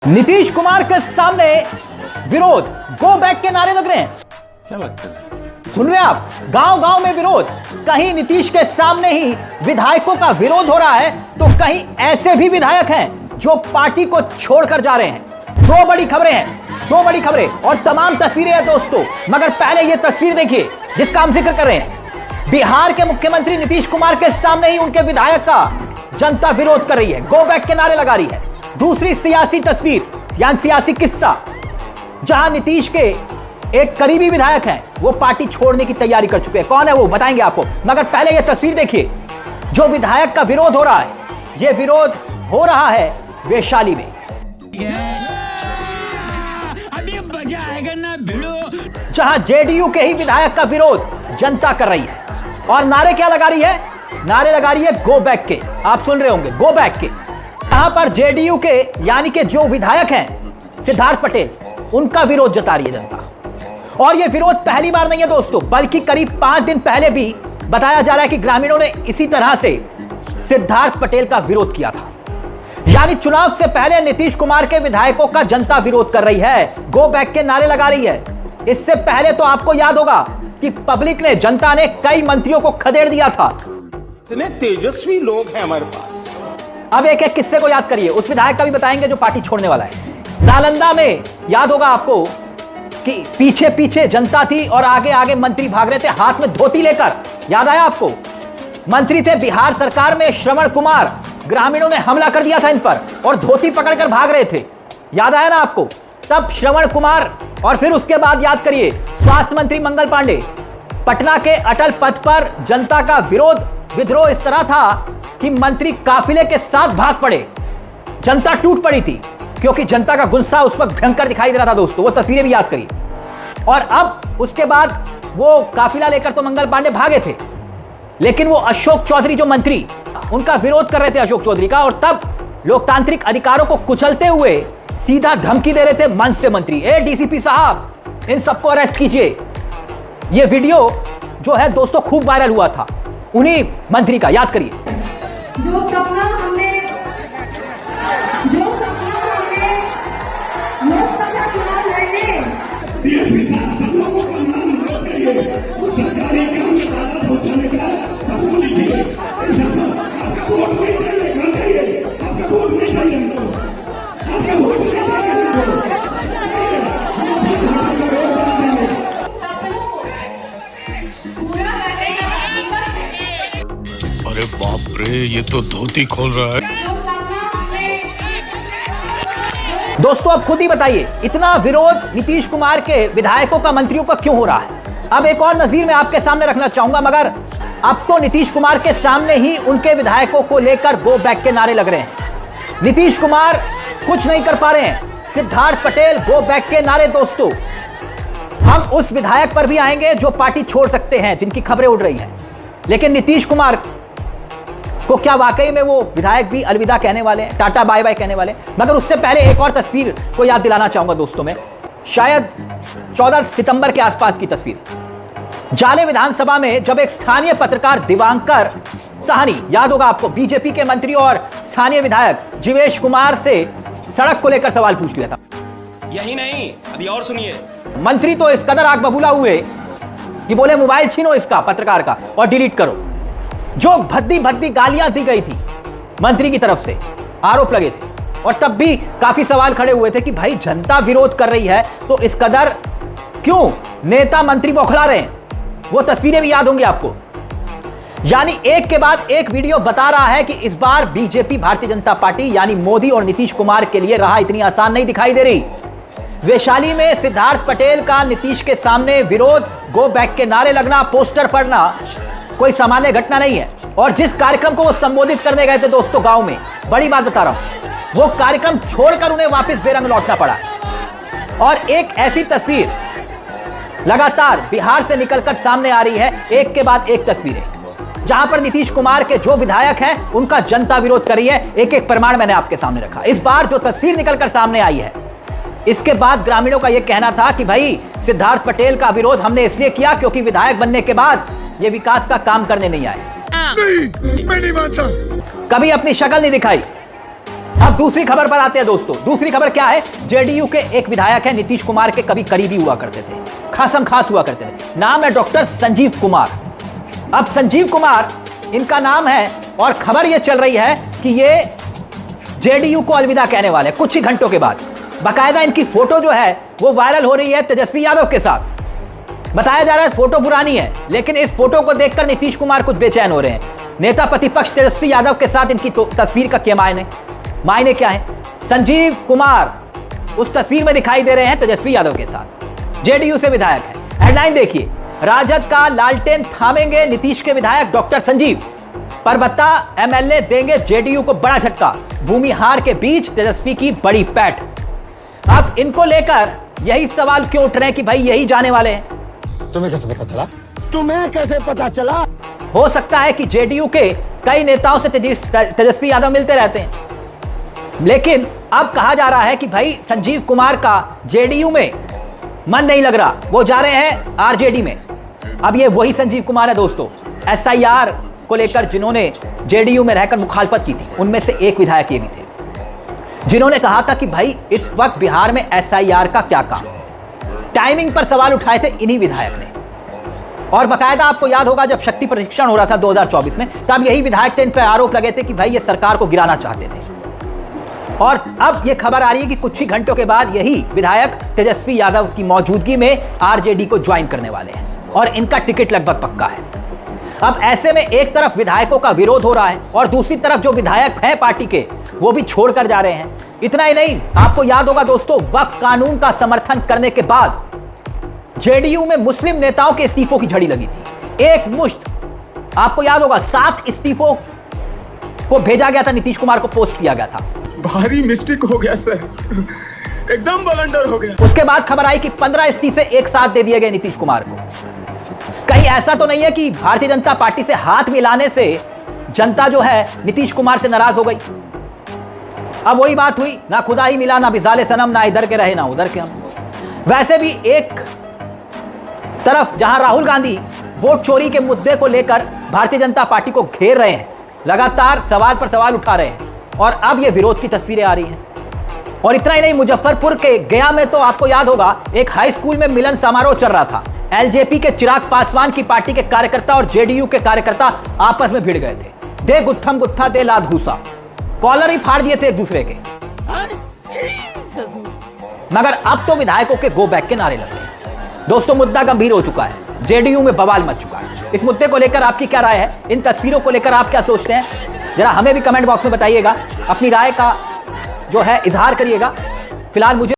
नीतीश कुमार के सामने विरोध, गो बैक के नारे लग रहे हैं। क्या बात कर रहे हैं? सुन रहे हैं आप? गांव गांव में विरोध, कहीं नीतीश के सामने ही विधायकों का विरोध हो रहा है तो कहीं ऐसे भी विधायक हैं जो पार्टी को छोड़कर जा रहे हैं। दो बड़ी खबरें और तमाम तस्वीरें हैं दोस्तों, मगर पहले यह तस्वीर देखिए जिसका हम जिक्र कर रहे हैं। बिहार के मुख्यमंत्री नीतीश कुमार के सामने ही उनके विधायक का जनता विरोध कर रही है, गो बैक के नारे लगा रही है। दूसरी सियासी तस्वीर यानी सियासी किस्सा, जहां नीतीश के एक करीबी विधायक हैं, वो पार्टी छोड़ने की तैयारी कर चुके हैं। कौन है वो बताएंगे आपको, मगर पहले यह तस्वीर देखिए जो विधायक का विरोध हो रहा है। यह विरोध हो रहा है वैशाली में, अभी मजा आएगा ना भिड़ो, जहां जेडीयू के ही विधायक का विरोध जनता कर रही है। और नारे क्या लगा रही है? नारे लगा रही है गो बैक के। आप सुन रहे होंगे, गो बैक के। यहां पर जेडीयू के यानी कि जो विधायक हैं सिद्धार्थ पटेल, उनका विरोध जता रही है जनता। और यह विरोध पहली बार नहीं है दोस्तों, बल्कि करीब 5 दिन पहले भी बताया जा रहा है कि ग्रामीणों ने इसी तरह से सिद्धार्थ पटेल का विरोध किया था। यानी चुनाव से पहले नीतीश कुमार के विधायकों का जनता विरोध कर रही है, गो बैक के नारे लगा रही है। इससे पहले तो आपको याद होगा कि पब्लिक ने, जनता ने कई मंत्रियों को खदेड़ दिया था। इतने तेजस्वी लोग हैं हमारे पास। अब एक एक किस्से को याद करिए, उस विधायक का भी बताएंगे जो पार्टी छोड़ने वाला है। नालंदा में याद होगा आपको कि पीछे पीछे जनता थी और आगे आगे मंत्री भाग रहे थे हाथ में धोती लेकर। याद आया आपको? मंत्री थे बिहार सरकार में श्रवण कुमार, ग्रामीणों ने हमला कर दिया था इन पर और धोती पकड़कर भाग रहे थे। याद आया ना आपको? तब श्रवण कुमार, और फिर उसके बाद याद करिए स्वास्थ्य मंत्री मंगल पांडे। पटना के अटल पथ पर जनता का विद्रोह इस तरह था कि मंत्री काफिले के साथ भाग पड़े। जनता टूट पड़ी थी क्योंकि जनता का गुस्सा उस वक्त भयंकर दिखाई दे रहा था दोस्तों, वो तस्वीरें भी याद करिए। और अब उसके बाद वो काफिला लेकर तो मंगल पांडे भागे थे, लेकिन वो अशोक चौधरी जो मंत्री, उनका विरोध कर रहे थे अशोक चौधरी का, और तब लोकतांत्रिक अधिकारों को कुचलते हुए सीधा धमकी दे रहे थे मंच से मंत्री, ए डीसीपी साहब इन सबको अरेस्ट कीजिए। ये वीडियो जो है दोस्तों खूब वायरल हुआ था उन्हीं मंत्री का, याद करिए। जो सपना हमने लोकसभा चुनाव लड़ने, डीएसपी साहब सब लोगों का नाम नोट करिए, उस सरकारी काम में बाधा पहुंचाने का सबको लिखिए। आपका वोट नहीं चाहिए, कहाँ चाहिए? आपका वोट नहीं चाहिए हमको, आपका वोट नहीं चाहिए हमको। सपनों को पूरा करने का हिम्मत है। अरे बाप रे, ये तो धोती खोल रहा है। जो सपना हमने दोस्तों अब खुद ही बताइए, इतना विरोध नीतीश कुमार के विधायकों का, मंत्रियों का क्यों हो रहा है? अब एक और नजीर मैं आपके सामने रखना चाहूंगा, मगर अब तो नीतीश कुमार के सामने ही उनके विधायकों को लेकर गो बैक के नारे लग रहे हैं। नीतीश कुमार कुछ नहीं कर पा रहे हैं, सिद्धार्थ पटेल गो बैक के नारे। दोस्तों हम उस विधायक पर भी आएंगे जो पार्टी छोड़ सकते हैं, जिनकी खबरें उड़ रही हैं, लेकिन नीतीश कुमार को क्या वाकई में वो विधायक भी अलविदा कहने वाले हैं, टाटा बाय बाय कहने वाले हैं? मगर उससे पहले एक और तस्वीर को याद दिलाना चाहूंगा दोस्तों में, शायद 14 सितंबर के आसपास की तस्वीर। जाले विधानसभा में जब एक स्थानीय पत्रकार दिवांकर साहनी, याद होगा आपको, बीजेपी के मंत्री और स्थानीय विधायक जीवेश कुमार से सड़क को लेकर सवाल पूछ लिया था। यही नहीं, अभी और सुनिए। मंत्री तो इस कदर आग बबूला हुए कि बोले मोबाइल छीनो इसका, पत्रकार का, और डिलीट करो। जो भद्दी गालियां दी गई थी मंत्री की तरफ से, आरोप लगे थे, और तब भी काफी सवाल खड़े हुए थे कि भाई जनता विरोध कर रही है तो इस कदर क्यों नेता मंत्री बौखला रहे हैं? वो तस्वीरें भी याद होंगी आपको। यानी एक के बाद एक वीडियो बता रहा है कि इस बार बीजेपी, भारतीय जनता पार्टी यानी मोदी और नीतीश कुमार के लिए राह इतनी आसान नहीं दिखाई दे रही। वैशाली में सिद्धार्थ पटेल का नीतीश के सामने विरोध, गो बैक के नारे लगना, पोस्टर पढ़ना कोई सामान्य घटना नहीं है। और जिस कार्यक्रम को वो संबोधित करने गए थे दोस्तों गांव में, बड़ी बात बता रहा हूं, वो कार्यक्रम छोड़कर उन्हें वापस बेरंग लौटना पड़ा। और एक ऐसी तस्वीर लगातार बिहार से निकलकर सामने आ रही है, एक के बाद एक तस्वीरें, जहां पर नीतीश कुमार के जो विधायक हैं उनका जनता विरोध कर रही है। एक एक प्रमाण मैंने आपके सामने रखा। इस बार जो तस्वीर निकलकर सामने आई है, इसके बाद ग्रामीणों का यह कहना था कि भाई सिद्धार्थ पटेल का विरोध हमने इसलिए किया क्योंकि विधायक बनने के बाद ये विकास का काम करने नहीं आए। नहीं, मैं नहीं मानता। कभी अपनी शक्ल नहीं दिखाई, अब दूसरी खबर पर आते हैं दोस्तों। दूसरी खबर क्या है? जेडीयू के एक विधायक है, नीतीश कुमार के कभी करीबी हुआ करते थे, खासम खास हुआ करते थे। नाम है डॉक्टर संजीव कुमार। अब संजीव कुमार इनका नाम है और खबर यह चल रही है कि ये जेडीयू को अलविदा कहने वाले कुछ ही घंटों के बाद। बाकायदा इनकी फोटो जो है वो वायरल हो रही है तेजस्वी यादव के साथ। बताया जा रहा है फोटो पुरानी है, लेकिन इस फोटो को देखकर नीतीश कुमार कुछ बेचैन हो रहे हैं। नेता प्रतिपक्ष तेजस्वी यादव के साथ इनकी तस्वीर का क्या मायने क्या है? संजीव कुमार उस तस्वीर में दिखाई दे रहे हैं तेजस्वी यादव के साथ, जेडीयू से विधायक है। हेडलाइन देखिए, राजद का लालटेन थामेंगे नीतीश के विधायक डॉक्टर संजीव, परबत्ता एमएलए देंगे जेडीयू को बड़ा झटका, भूमिहार के बीच तेजस्वी की बड़ी पैठ। अब इनको लेकर यही सवाल क्यों उठ रहे हैं कि भाई यही जाने वाले हैं? तुम्हें कैसे पता चला? तुम्हें कैसे पता चला? हो सकता है कि जेडीयू के कई नेताओं से तेजस्वी यादव मिलते रहते हैं, लेकिन अब कहा जा रहा है कि भाई संजीव कुमार का जेडीयू में मन नहीं लग रहा, वो जा रहे हैं आरजेडी में। अब ये वही संजीव कुमार है दोस्तों, एसआईआर को लेकर जिन्होंने जेडीयू में रहकर मुखालफत की थी, उनमें से एक विधायक ये भी थे जिन्होंने कहा था कि भाई इस वक्त बिहार में एसआईआर का क्या काम। टाइमिंग पर सवाल उठाए थे इन्हीं विधायक ने। और बाकायदा आपको याद होगा जब शक्ति परीक्षण हो रहा था 2024 में, तब यही विधायक थे, इन पर आरोप लगे थे कि भाई ये सरकार को गिराना चाहते थे। और अब ये खबर आ रही है कि कुछ ही घंटों के बाद यही विधायक तेजस्वी यादव की मौजूदगी में आरजेडी को ज्वाइन करने वाले हैं और इनका टिकट लगभग पक्का है। अब ऐसे में एक तरफ विधायकों का विरोध हो रहा है और दूसरी तरफ जो विधायक हैं पार्टी के वो भी छोड़कर जा रहे हैं। इतना ही नहीं, आपको याद होगा दोस्तों, वक्फ कानून का समर्थन करने के बाद जेडीयू में मुस्लिम नेताओं के इस्तीफों की झड़ी लगी थी। एक मुश्त, आपको याद होगा 7 इस्तीफों को भेजा गया था, नीतीश कुमार को पोस्ट किया गया था। भारी मिस्टेक हो गया सर, एकदम बलंडर हो गया। उसके बाद खबर आई कि 15 इस्तीफे एक साथ दे दिए गए नीतीश कुमार को। कहीं ऐसा तो नहीं है कि भारतीय जनता पार्टी से हाथ मिलाने से जनता जो है नीतीश कुमार से नाराज हो गई? अब वही बात हुई, ना खुदा ही मिला ना बिजाले सनम, ना इधर के रहे ना उधर के हम। वैसे भी एक तरफ जहां राहुल गांधी वोट चोरी के मुद्दे को लेकर भारतीय जनता पार्टी को घेर रहे हैं, लगातार सवाल पर सवाल उठा रहे हैं, और अब ये विरोध की तस्वीरें आ रही हैं। और इतना ही नहीं, मुजफ्फरपुर के गया में तो आपको याद होगा एक हाई स्कूल में मिलन समारोह चल रहा था। एलजेपी के चिराग पासवान की पार्टी के कार्यकर्ता और जेडीयू के कार्यकर्ता आपस में भिड़ गए थे। दे गुत्थम गुत्था दे लाद घूसा, कॉलर ही फाड़ दिए थे एक दूसरे के। मगर अब तो विधायकों के गो बैक के नारे लग रहे हैं। दोस्तों, मुद्दा गंभीर हो चुका है, जेडीयू में बवाल मच चुका है। इस मुद्दे को लेकर आपकी क्या राय है? इन तस्वीरों को लेकर आप क्या सोचते हैं? जरा हमें भी कमेंट बॉक्स में बताइएगा, अपनी राय का जो है इजहार करिएगा। फिलहाल मुझे